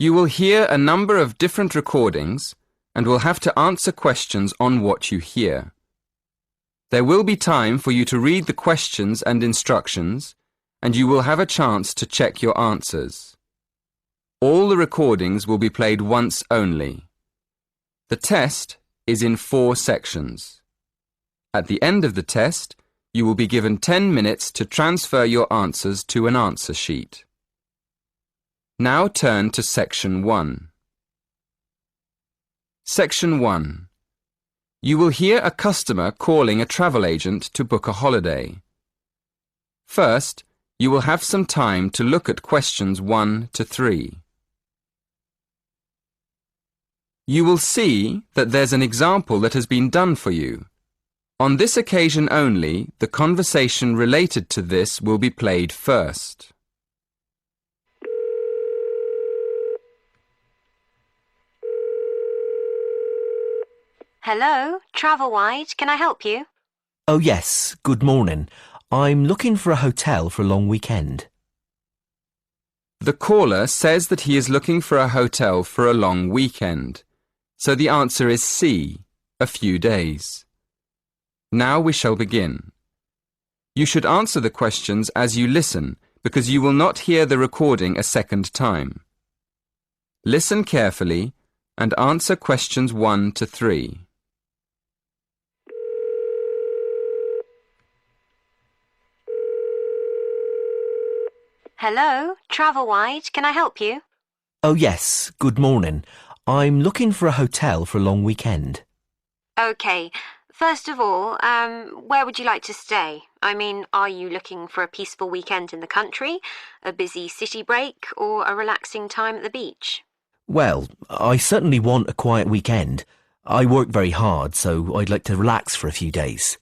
You will hear a number of different recordings and will have to answer questions on what you hear. There will be time for you to read the questions and instructions, and you will have a chance to check your answers. All the recordings will be played once only. The test is in 4 sections. At the end of the test, you will be given 10 minutes to transfer your answers to an answer sheet. Now turn to Section 1. Section 1. You will hear a customer calling a travel agent to book a holiday. First, you will have some time to look at questions 1 to 3. You will see that there's an example that has been done for you. On this occasion only, the conversation related to this will be played first. Hello, Travelwide, can I help you? Oh yes, good morning. I'm looking for a hotel for a long weekend. The caller says that he is looking for a hotel for a long weekend, so the answer is C, a few days. Now we shall begin. You should answer the questions as you listen, because you will not hear the recording a second time. Listen carefully and answer questions 1 to 3. Hello, Travelwide, can I help you? Oh yes, good morning. I'm looking for a hotel for a long weekend. Okay, first of all, where would you like to stay? I mean, are you looking for a peaceful weekend in the country, a busy city break, or a relaxing time at the beach? Well, I certainly want a quiet weekend. I work very hard, so I'd like to relax for a few days.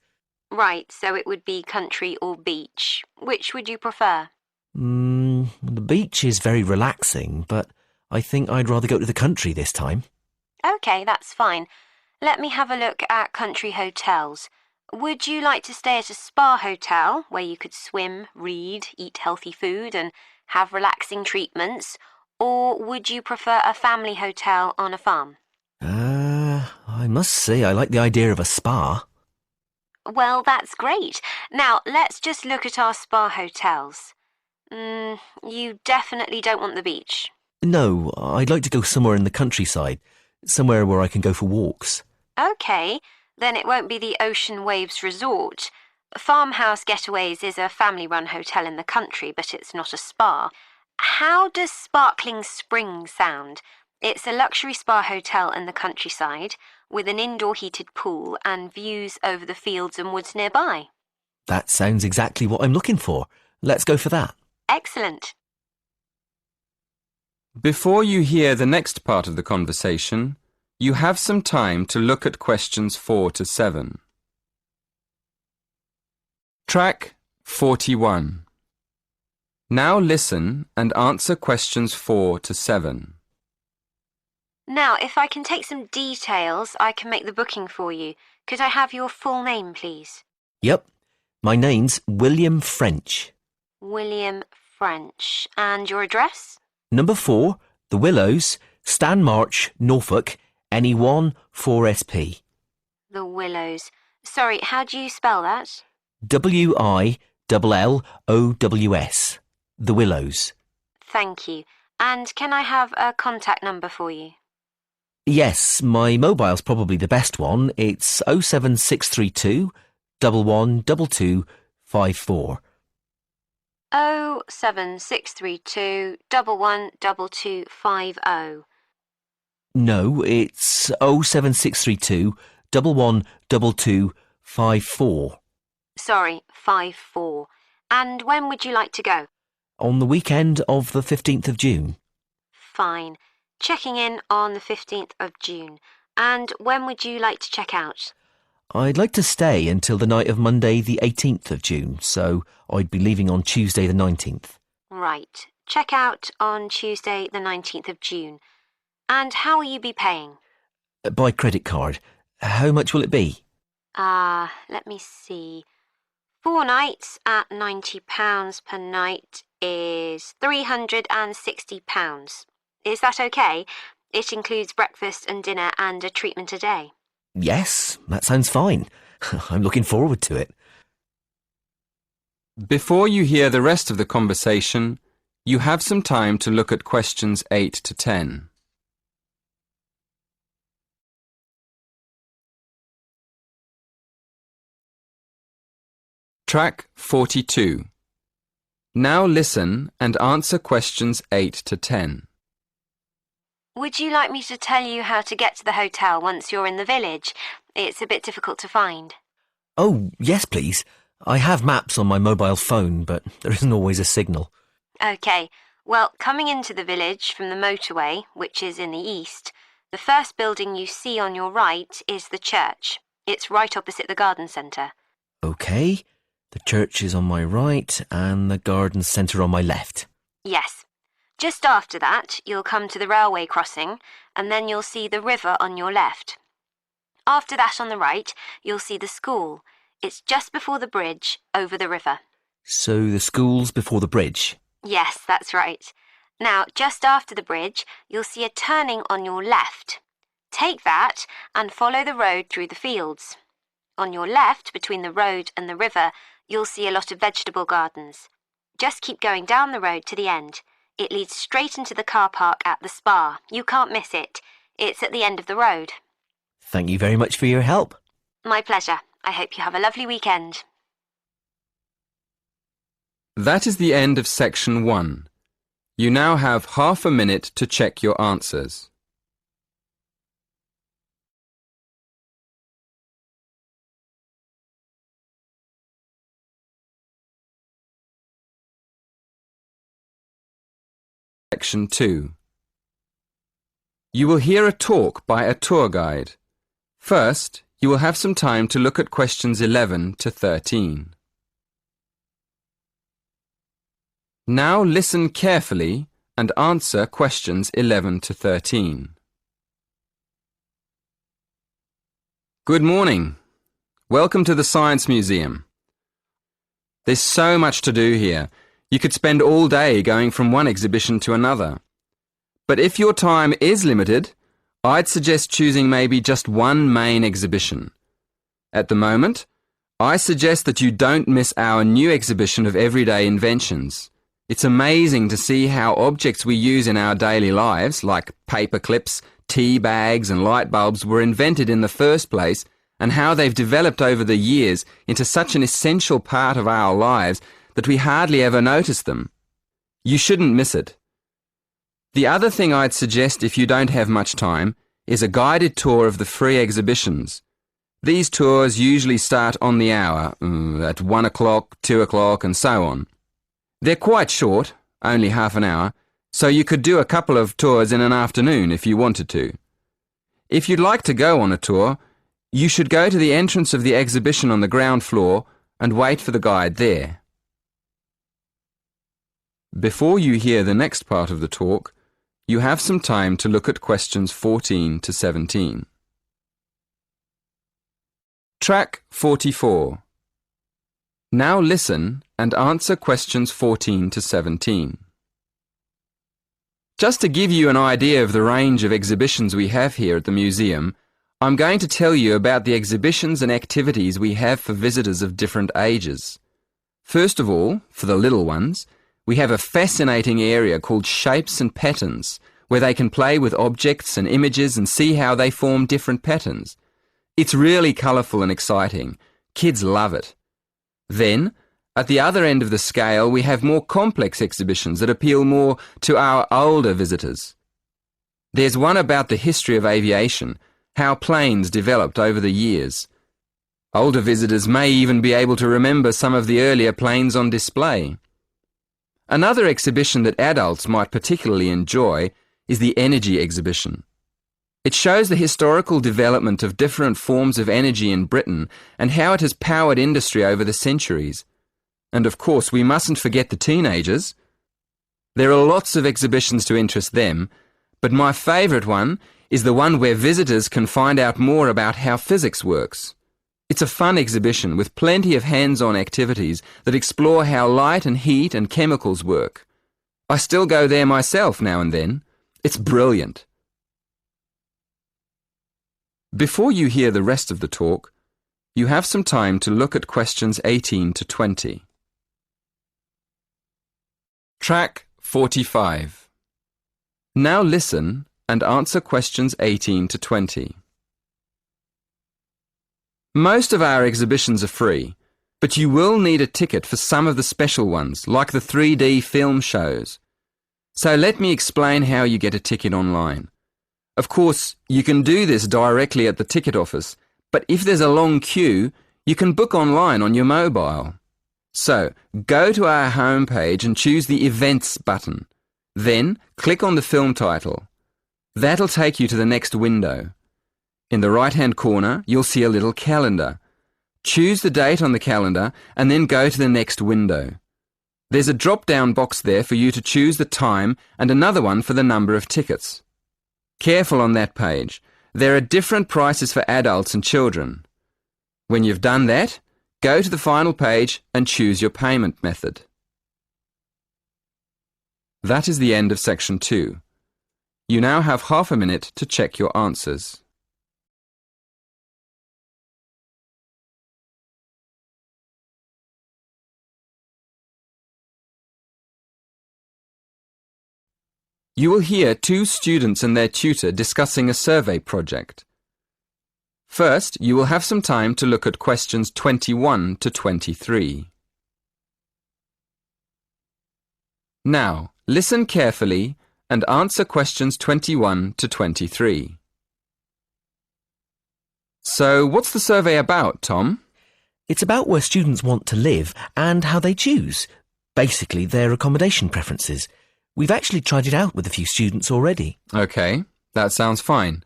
Right, so it would be country or beach. Which would you prefer? The beach is very relaxing, but I think I'd rather go to the country this time. Okay, that's fine. Let me have a look at country hotels. Would you like to stay at a spa hotel where you could swim, read, eat healthy food and have relaxing treatments? Or would you prefer a family hotel on a farm? I must say I like the idea of a spa. Well, that's great. Now, let's just look at our spa hotels. You definitely don't want the beach. No, I'd like to go somewhere in the countryside, somewhere where I can go for walks. Okay, then it won't be the Ocean Waves Resort. Farmhouse Getaways is a family-run hotel in the country, but it's not a spa. How does Sparkling Springs sound? It's a luxury spa hotel in the countryside with an indoor heated pool and views over the fields and woods nearby. That sounds exactly what I'm looking for. Let's go for that. Excellent. Before you hear the next part of the conversation, you have some time to look at questions 4 to 7. Track 41. Now listen and answer questions 4 to 7. Now, if I can take some details, I can make the booking for you. Could I have your full name, please? Yep. My name's William French. William French. And your address? Number 4, The Willows, Stanmarch, Norfolk, NE1 4SP. The Willows. Sorry, how do you spell that? WILLOWS. The Willows. Thank you. And can I have a contact number for you? Yes, my mobile's probably the best one. It's 07632 112254. 07632 112250. No, it's 07632 112254. Sorry, 54. And when would you like to go? On the weekend of the 15th of June. Fine. Checking in on the 15th of June. And when would you like to check out? I'd like to stay until the night of Monday the 18th of June, so I'd be leaving on Tuesday the 19th. Right. Check out on Tuesday the 19th of June. And how will you be paying? By credit card. How much will it be? Let me see. 4 nights at £90 per night is £360. Is that okay? It includes breakfast and dinner and a treatment a day. Yes, that sounds fine. I'm looking forward to it. Before you hear the rest of the conversation, you have some time to look at questions 8 to 10. Track 42. Now listen and answer questions 8 to 10. Would you like me to tell you how to get to the hotel once you're in the village? It's a bit difficult to find. Oh, yes, please. I have maps on my mobile phone, but there isn't always a signal. OK, well, coming into the village from the motorway, which is in the east, the first building you see on your right is the church. It's right opposite the garden centre. OK, the church is on my right and the garden centre on my left. Yes. Just after that, you'll come to the railway crossing, and then you'll see the river on your left. After that on the right, you'll see the school. It's just before the bridge, over the river. So the school's before the bridge? Yes, that's right. Now, just after the bridge, you'll see a turning on your left. Take that and follow the road through the fields. On your left, between the road and the river, you'll see a lot of vegetable gardens. Just keep going down the road to the end. It leads straight into the car park at the spa. You can't miss it. It's at the end of the road. Thank you very much for your help. My pleasure. I hope you have a lovely weekend. That is the end of section 1. You now have half a minute to check your answers. Section 2. You will hear a talk by a tour guide. First, you will have some time to look at questions 11 to 13. Now listen carefully and answer questions 11 to 13. Good morning. Welcome to the Science Museum. There's so much to do here. You could spend all day going from one exhibition to another. But if your time is limited, I'd suggest choosing maybe just one main exhibition. At the moment, I suggest that you don't miss our new exhibition of everyday inventions. It's amazing to see how objects we use in our daily lives, like paper clips, tea bags and light bulbs, were invented in the first place, and how they've developed over the years into such an essential part of our lives that we hardly ever notice them. You shouldn't miss it. The other thing I'd suggest if you don't have much time is a guided tour of the free exhibitions. These tours usually start on the hour, at 1 o'clock, 2 o'clock and so on. They're quite short, only half an hour, so you could do a couple of tours in an afternoon if you wanted to. If you'd like to go on a tour, you should go to the entrance of the exhibition on the ground floor and wait for the guide there. Before you hear the next part of the talk, you have some time to look at questions 14 to 17. Track 44. Now listen and answer questions 14 to 17. Just to give you an idea of the range of exhibitions we have here at the museum, I'm going to tell you about the exhibitions and activities we have for visitors of different ages. First of all, for the little ones, we have a fascinating area called Shapes and Patterns, where they can play with objects and images and see how they form different patterns. It's really colourful and exciting. Kids love it. Then, at the other end of the scale, we have more complex exhibitions that appeal more to our older visitors. There's one about the history of aviation, how planes developed over the years. Older visitors may even be able to remember some of the earlier planes on display. Another exhibition that adults might particularly enjoy is the energy exhibition. It shows the historical development of different forms of energy in Britain and how it has powered industry over the centuries. And of course, we mustn't forget the teenagers. There are lots of exhibitions to interest them, but my favourite one is the one where visitors can find out more about how physics works. It's a fun exhibition with plenty of hands-on activities that explore how light and heat and chemicals work. I still go there myself now and then. It's brilliant. Before you hear the rest of the talk, you have some time to look at questions 18 to 20. Track 45. Now listen and answer questions 18 to 20. Most of our exhibitions are free, but you will need a ticket for some of the special ones, like the 3D film shows. So let me explain how you get a ticket online. Of course, you can do this directly at the ticket office, but if there's a long queue, you can book online on your mobile. So, go to our homepage and choose the Events button. Then, click on the film title. That'll take you to the next window. In the right-hand corner, you'll see a little calendar. Choose the date on the calendar and then go to the next window. There's a drop-down box there for you to choose the time and another one for the number of tickets. Careful on that page. There are different prices for adults and children. When you've done that, go to the final page and choose your payment method. That is the end of section 2. You now have half a minute to check your answers. You will hear 2 students and their tutor discussing a survey project. First, you will have some time to look at questions 21 to 23. Now, listen carefully and answer questions 21 to 23. So, what's the survey about, Tom? It's about where students want to live and how they choose. Basically, their accommodation preferences. We've actually tried it out with a few students already. OK, that sounds fine.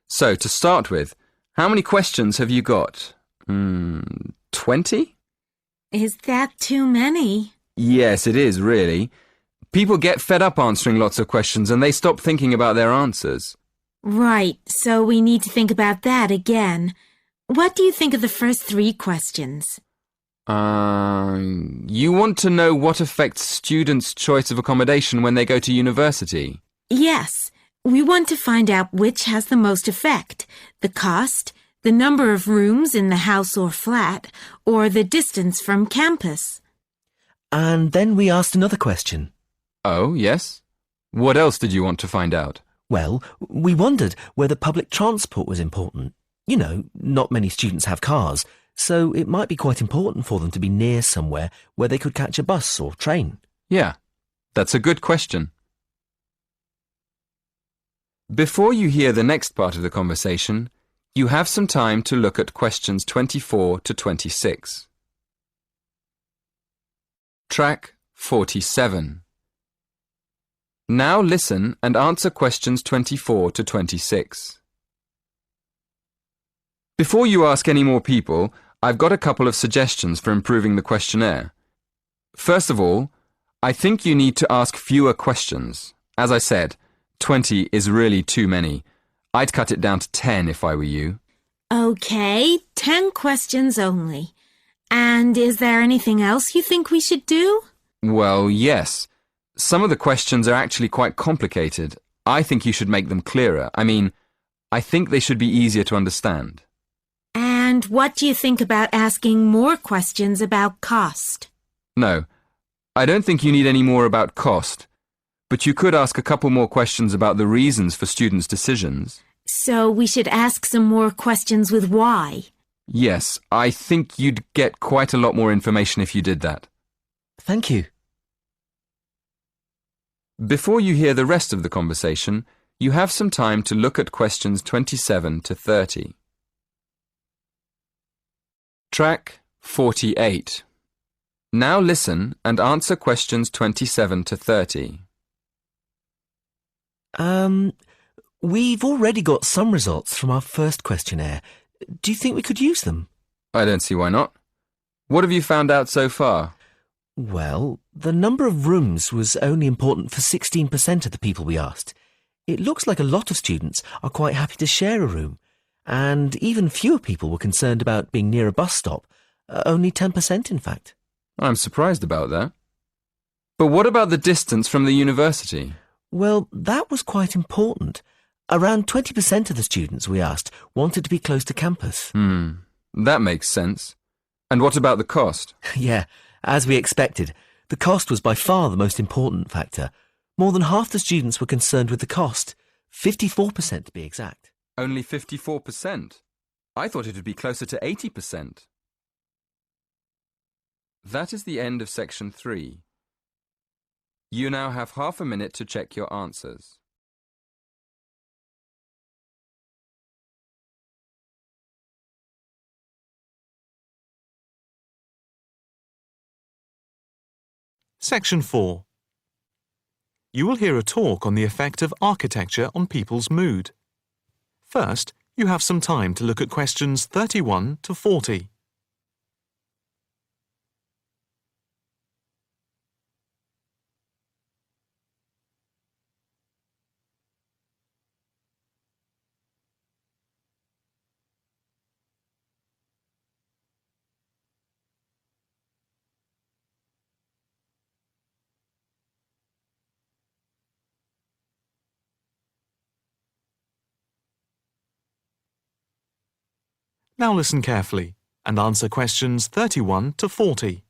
So, to start with, how many questions have you got? 20? Is that too many? Yes, it is, really. People get fed up answering lots of questions and they stop thinking about their answers. Right, so we need to think about that again. What do you think of the first 3 questions? You want to know what affects students' choice of accommodation when they go to university? Yes, we want to find out which has the most effect. The cost, the number of rooms in the house or flat, or the distance from campus. And then we asked another question. Oh, yes? What else did you want to find out? Well, we wondered whether public transport was important. You know, not many students have cars, so it might be quite important for them to be near somewhere where they could catch a bus or train. Yeah, that's a good question. Before you hear the next part of the conversation, you have some time to look at questions 24 to 26. Track 47. Now listen and answer questions 24 to 26. Before you ask any more people, I've got a couple of suggestions for improving the questionnaire. First of all, I think you need to ask fewer questions. As I said, 20 is really too many. I'd cut it down to 10 if I were you. Okay, 10 questions only. And is there anything else you think we should do? Well, yes. Some of the questions are actually quite complicated. I think you should make them clearer. I think they should be easier to understand. And what do you think about asking more questions about cost? No, I don't think you need any more about cost. But you could ask a couple more questions about the reasons for students' decisions. So we should ask some more questions with why? Yes, I think you'd get quite a lot more information if you did that. Thank you. Before you hear the rest of the conversation, you have some time to look at questions 27 to 30. Track 48. Now listen and answer questions 27 to 30. We've already got some results from our first questionnaire. Do you think we could use them? I don't see why not. What have you found out so far? Well, the number of rooms was only important for 16% of the people we asked. It looks like a lot of students are quite happy to share a room, and even fewer people were concerned about being near a bus stop, only 10% in fact. I'm surprised about that. But what about the distance from the university? Well, that was quite important. Around 20% of the students we asked wanted to be close to campus. That makes sense. And what about the cost? Yeah, as we expected, the cost was by far the most important factor. More than half the students were concerned with the cost, 54% to be exact. Only 54%. I thought it would be closer to 80%. That is the end of section 3. You now have half a minute to check your answers. Section 4. You will hear a talk on the effect of architecture on people's mood. First, you have some time to look at questions 31 to 40. Now listen carefully and answer questions 31 to 40.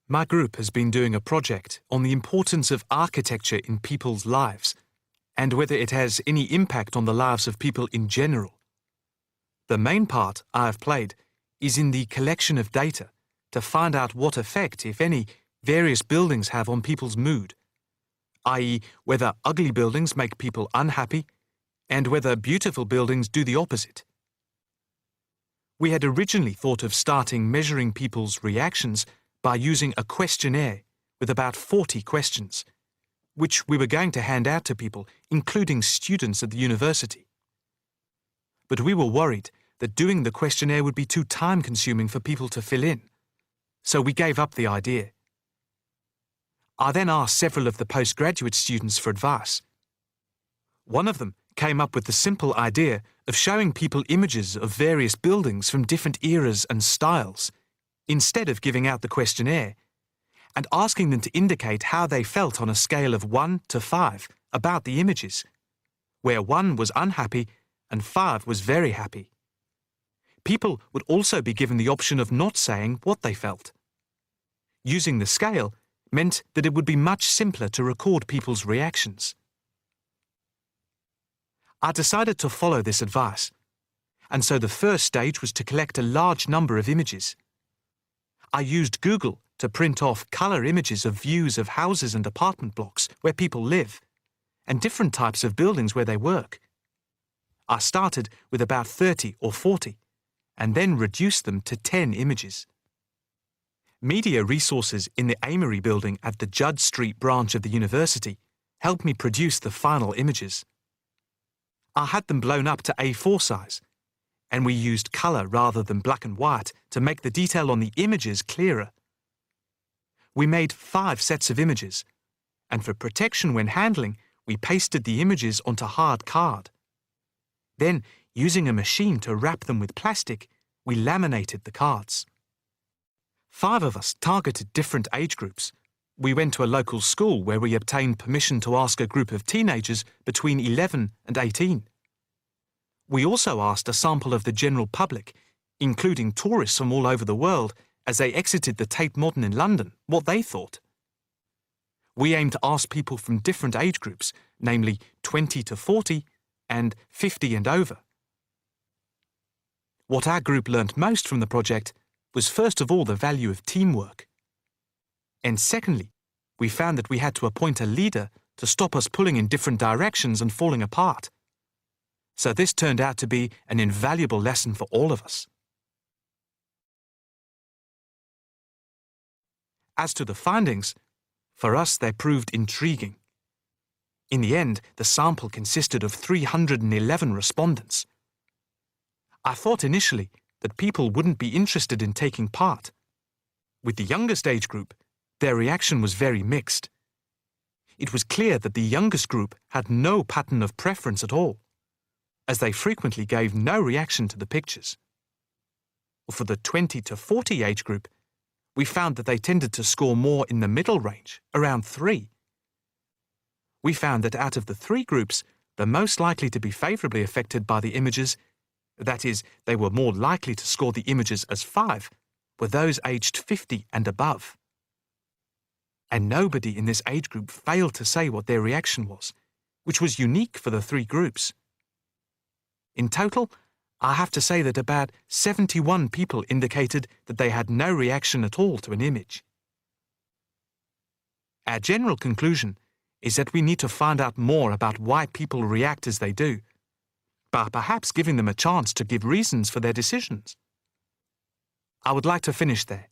My group has been doing a project on the importance of architecture in people's lives and whether it has any impact on the lives of people in general. The main part I have played is in the collection of data to find out what effect, if any, various buildings have on people's mood, i.e., whether ugly buildings make people unhappy and whether beautiful buildings do the opposite. We had originally thought of starting measuring people's reactions by using a questionnaire with about 40 questions, which we were going to hand out to people, including students at the university. But we were worried that doing the questionnaire would be too time-consuming for people to fill in, so we gave up the idea. I then asked several of the postgraduate students for advice. One of them came up with the simple idea of showing people images of various buildings from different eras and styles, instead of giving out the questionnaire, and asking them to indicate how they felt on a scale of 1 to 5 about the images, where 1 was unhappy and 5 was very happy. People would also be given the option of not saying what they felt. Using the scale meant that it would be much simpler to record people's reactions. I decided to follow this advice, and so the first stage was to collect a large number of images. I used Google to print off colour images of views of houses and apartment blocks where people live, and different types of buildings where they work. I started with about 30 or 40, and then reduced them to 10 images. Media resources in the Amory building at the Judd Street branch of the university helped me produce the final images. I had them blown up to A4 size, and we used colour rather than black and white to make the detail on the images clearer. We made 5 sets of images, and for protection when handling, we pasted the images onto hard card. Then, using a machine to wrap them with plastic, we laminated the cards. 5 of us targeted different age groups. We went to a local school where we obtained permission to ask a group of teenagers between 11 and 18. We also asked a sample of the general public, including tourists from all over the world, as they exited the Tate Modern in London, what they thought. We aimed to ask people from different age groups, namely 20 to 40 and 50 and over. What our group learnt most from the project was first of all the value of teamwork. And secondly, we found that we had to appoint a leader to stop us pulling in different directions and falling apart. So this turned out to be an invaluable lesson for all of us. As to the findings, for us they proved intriguing. In the end, the sample consisted of 311 respondents. I thought initially that people wouldn't be interested in taking part. With the youngest age group, their reaction was very mixed. It was clear that the youngest group had no pattern of preference at all, as they frequently gave no reaction to the pictures. For the 20 to 40 age group, we found that they tended to score more in the middle range, around 3, we found that out of the 3 groups, the most likely to be favourably affected by the images, that is, they were more likely to score the images as 5, were those aged 50 and above. And nobody in this age group failed to say what their reaction was, which was unique for the 3 groups. In total, I have to say that about 71 people indicated that they had no reaction at all to an image. Our general conclusion is that we need to find out more about why people react as they do, by perhaps giving them a chance to give reasons for their decisions. I would like to finish there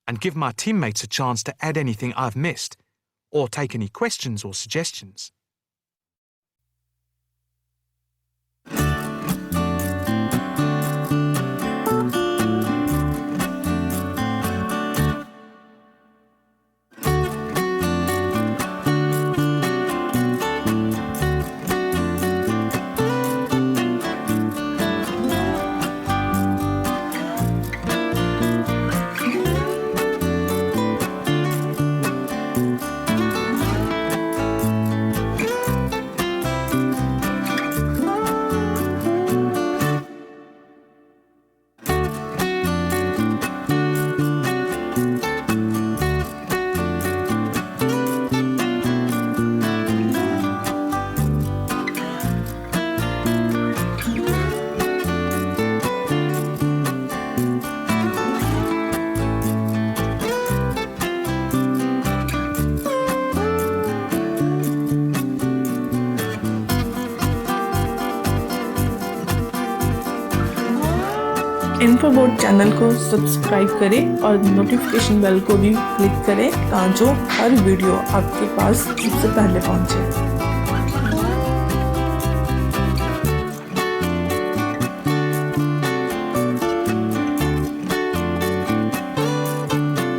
and give my teammates a chance to add anything I've missed or take any questions or suggestions. Info board channel को subscribe करें और notification bell को भी click करें ताकि जो हर video आपके पास सबसे पहले पहुंचे।